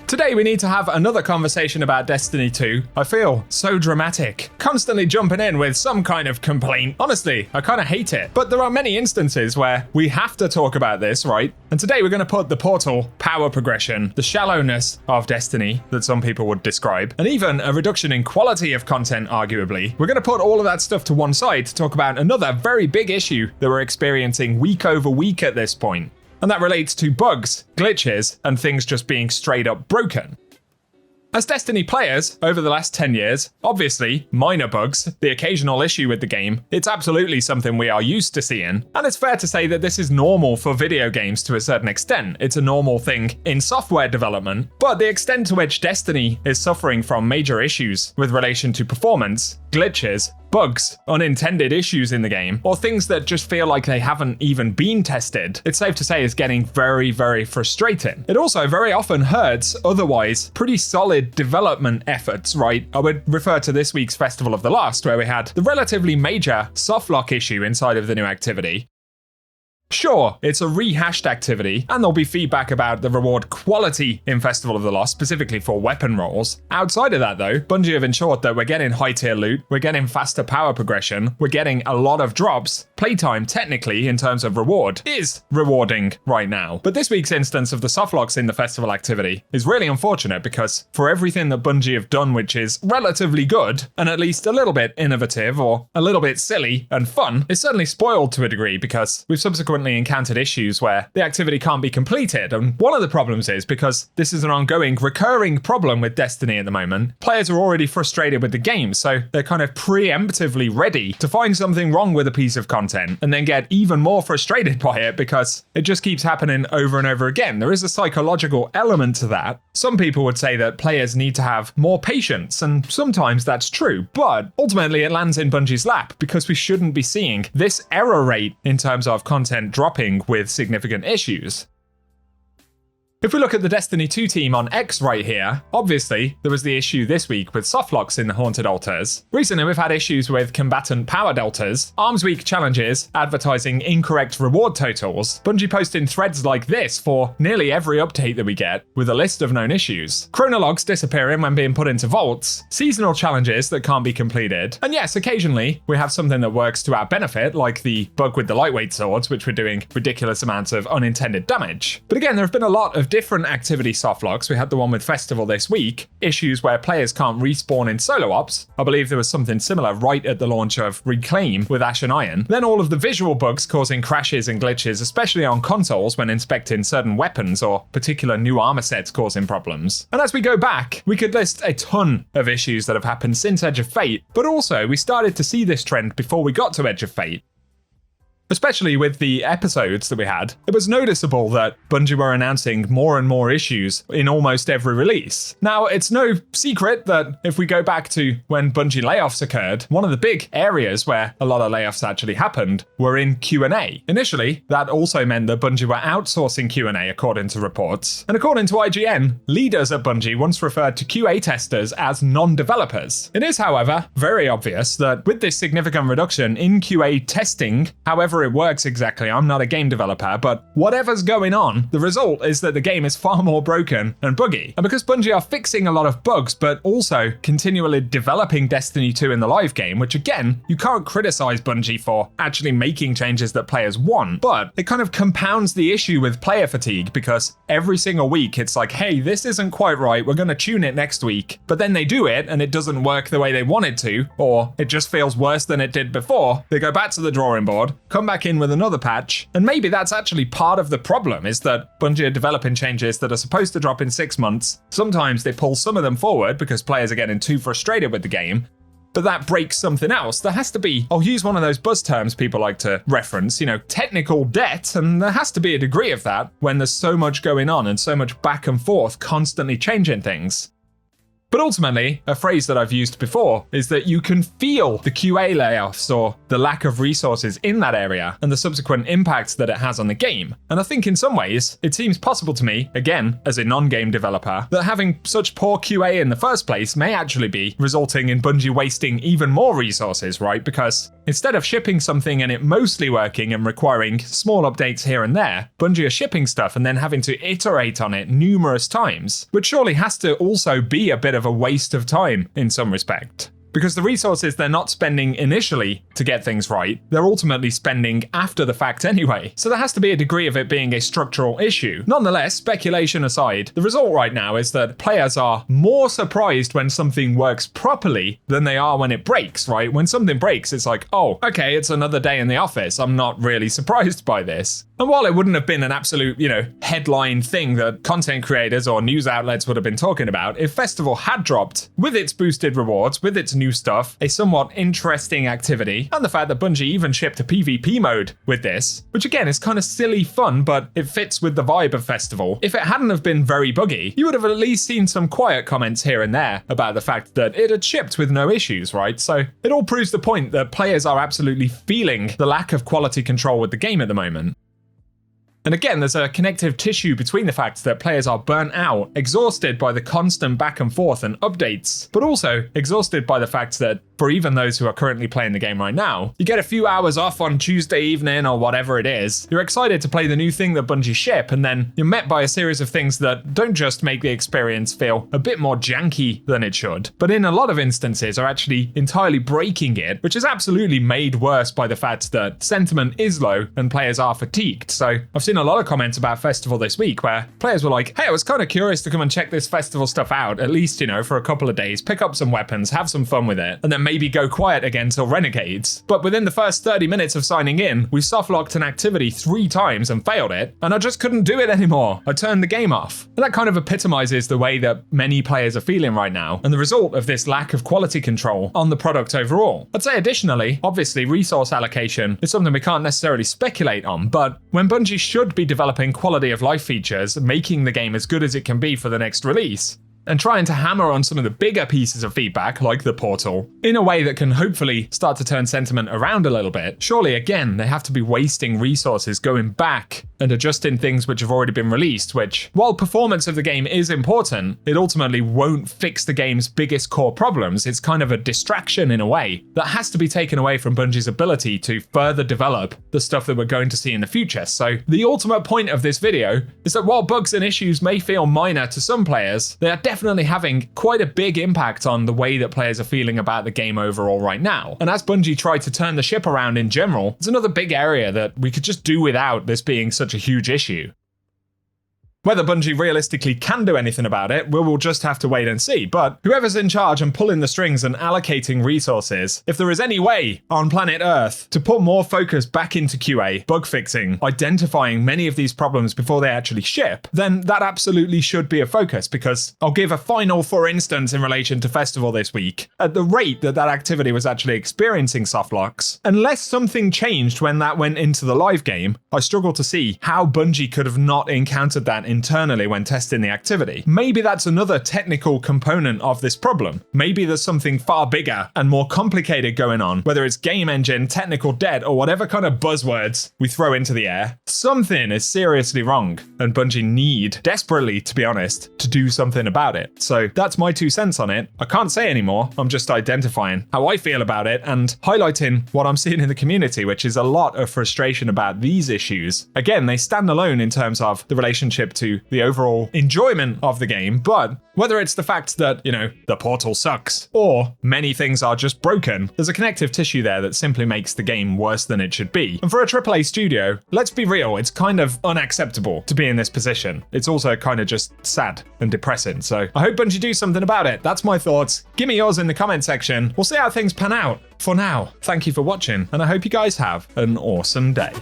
Today we need to have another conversation about Destiny 2. I feel so dramatic, constantly jumping in with some kind of complaint. Honestly, I kind of hate it. But there are many instances where we have to talk about this, right? And today we're going to put the portal, power progression, the shallowness of Destiny that some people would describe, and even a reduction in quality of content, arguably. We're going to put all of that stuff to one side to talk about another very big issue that we're experiencing week over week at this point. And that relates to bugs, glitches, and things just being straight up broken. As Destiny players, over the last 10 years, obviously, minor bugs, the occasional issue with the game, it's absolutely something we are used to seeing. And it's fair to say that this is normal for video games to a certain extent. It's a normal thing in software development, but the extent to which Destiny is suffering from major issues with relation to performance, glitches, bugs, unintended issues in the game, or things that just feel like they haven't even been tested, it's safe to say is getting very, very frustrating. It also very often hurts otherwise pretty solid development efforts, right? I would refer to this week's Festival of the Lost, where we had the relatively major softlock issue inside of the new activity. Sure, it's a rehashed activity, and there'll be feedback about the reward quality in Festival of the Lost, specifically for weapon rolls. Outside of that though, Bungie have ensured that we're getting high tier loot, we're getting faster power progression, we're getting a lot of drops. Playtime, technically, in terms of reward, is rewarding right now. But this week's instance of the softlocks in the festival activity is really unfortunate because for everything that Bungie have done which is relatively good, and at least a little bit innovative or a little bit silly and fun, it's certainly spoiled to a degree because we've subsequently encountered issues where the activity can't be completed. And one of the problems is because this is an ongoing, recurring problem with Destiny at the moment, players are already frustrated with the game, so they're kind of preemptively ready to find something wrong with a piece of content and then get even more frustrated by it because it just keeps happening over and over again. There is a psychological element to that. Some people would say that players need to have more patience, and sometimes that's true, but ultimately it lands in Bungie's lap because we shouldn't be seeing this error rate in terms of content dropping with significant issues. If we look at the Destiny 2 team on X right here, obviously there was the issue this week with softlocks in the Haunted Altars. Recently we've had issues with combatant power deltas, Arms Week challenges, advertising incorrect reward totals, Bungie posting threads like this for nearly every update that we get, with a list of known issues, chronologs disappearing when being put into vaults, seasonal challenges that can't be completed, and yes, occasionally we have something that works to our benefit, like the bug with the lightweight swords, which were doing ridiculous amounts of unintended damage. But again, there have been a lot of different activity softlocks. We had the one with Festival this week, issues where players can't respawn in solo ops. I believe there was something similar right at the launch of Reclaim with Ash and Iron. Then all of the visual bugs causing crashes and glitches, especially on consoles when inspecting certain weapons or particular new armor sets causing problems. And as we go back, we could list a ton of issues that have happened since Edge of Fate, but also we started to see this trend before we got to Edge of Fate. Especially with the episodes that we had, it was noticeable that Bungie were announcing more and more issues in almost every release. Now, it's no secret that if we go back to when Bungie layoffs occurred, one of the big areas where a lot of layoffs actually happened were in Q&A. Initially, that also meant that Bungie were outsourcing Q&A according to reports. And according to IGN, leaders at Bungie once referred to QA testers as non-developers. It is, however, very obvious that with this significant reduction in QA testing, however it works exactly, I'm not a game developer, but whatever's going on, the result is that the game is far more broken and buggy. And because Bungie are fixing a lot of bugs, but also continually developing Destiny 2 in the live game, which again, you can't criticize Bungie for actually making changes that players want, but it kind of compounds the issue with player fatigue because every single week it's like, hey, this isn't quite right, we're going to tune it next week, but then they do it and it doesn't work the way they want it to, or it just feels worse than it did before. They go back to the drawing board, come back in with another patch, and maybe that's actually part of the problem, is that Bungie are developing changes that are supposed to drop in 6 months. Sometimes they pull some of them forward because players are getting too frustrated with the game, but that breaks something else. There has to be, I'll use one of those buzz terms people like to reference, technical debt, and there has to be a degree of that when there's so much going on and so much back and forth constantly changing things. But ultimately, a phrase that I've used before is that you can feel the QA layoffs or the lack of resources in that area and the subsequent impact that it has on the game. And I think in some ways, it seems possible to me, again, as a non-game developer, that having such poor QA in the first place may actually be resulting in Bungie wasting even more resources, right? Because instead of shipping something and it mostly working and requiring small updates here and there, Bungie are shipping stuff and then having to iterate on it numerous times, which surely has to also be a bit of a waste of time in some respect. Because the resources they're not spending initially to get things right, they're ultimately spending after the fact anyway. So there has to be a degree of it being a structural issue. Nonetheless, speculation aside, the result right now is that players are more surprised when something works properly than they are when it breaks, right? When something breaks, it's like, oh, okay, it's another day in the office. I'm not really surprised by this. And while it wouldn't have been an absolute, headline thing that content creators or news outlets would have been talking about, if Festival had dropped, with its boosted rewards, with its new stuff, a somewhat interesting activity, and the fact that Bungie even shipped a PvP mode with this, which again is kind of silly fun, but it fits with the vibe of Festival. If it hadn't have been very buggy, you would have at least seen some quiet comments here and there about the fact that it had shipped with no issues, right? So it all proves the point that players are absolutely feeling the lack of quality control with the game at the moment. And again, there's a connective tissue between the fact that players are burnt out, exhausted by the constant back and forth and updates, but also exhausted by the fact that for even those who are currently playing the game right now, you get a few hours off on Tuesday evening or whatever it is, you're excited to play the new thing that Bungie ship, and then you're met by a series of things that don't just make the experience feel a bit more janky than it should, but in a lot of instances are actually entirely breaking it, which is absolutely made worse by the fact that sentiment is low and players are fatigued. So I've seen a lot of comments about Festival this week where players were like, hey, I was kind of curious to come and check this Festival stuff out, at least, for a couple of days, pick up some weapons, have some fun with it, and then maybe go quiet again till Renegades. But within the first 30 minutes of signing in, we soft-locked an activity 3 times and failed it, and I just couldn't do it anymore. I turned the game off. And that kind of epitomizes the way that many players are feeling right now, and the result of this lack of quality control on the product overall. I'd say additionally, obviously resource allocation is something we can't necessarily speculate on, but when Bungie should be developing quality of life features, making the game as good as it can be for the next release, and trying to hammer on some of the bigger pieces of feedback, like the portal, in a way that can hopefully start to turn sentiment around a little bit, surely again, they have to be wasting resources going back and adjusting things which have already been released, which, while performance of the game is important, it ultimately won't fix the game's biggest core problems. It's kind of a distraction in a way that has to be taken away from Bungie's ability to further develop the stuff that we're going to see in the future. So the ultimate point of this video is that while bugs and issues may feel minor to some players, they are definitely having quite a big impact on the way that players are feeling about the game overall right now. And as Bungie try to turn the ship around in general, it's another big area that we could just do without this being such a huge issue. Whether Bungie realistically can do anything about it, we'll just have to wait and see, but whoever's in charge and pulling the strings and allocating resources, if there is any way on planet Earth to put more focus back into QA, bug fixing, identifying many of these problems before they actually ship, then that absolutely should be a focus, because I'll give a final for instance in relation to Festival this week. At the rate that activity was actually experiencing softlocks, unless something changed when that went into the live game, I struggle to see how Bungie could have not encountered that internally when testing the activity. Maybe that's another technical component of this problem. Maybe there's something far bigger and more complicated going on, whether it's game engine, technical debt, or whatever kind of buzzwords we throw into the air. Something is seriously wrong, and Bungie need, desperately to be honest, to do something about it. So that's my 2 cents on it. I can't say anymore. I'm just identifying how I feel about it and highlighting what I'm seeing in the community, which is a lot of frustration about these issues. Again, they stand alone in terms of the relationship to the overall enjoyment of the game, but whether it's the fact that, the portal sucks, or many things are just broken, there's a connective tissue there that simply makes the game worse than it should be. And for a AAA studio, let's be real, it's kind of unacceptable to be in this position. It's also kind of just sad and depressing, so I hope Bungie do something about it. That's my thoughts. Give me yours in the comment section. We'll see how things pan out. For now, thank you for watching, and I hope you guys have an awesome day.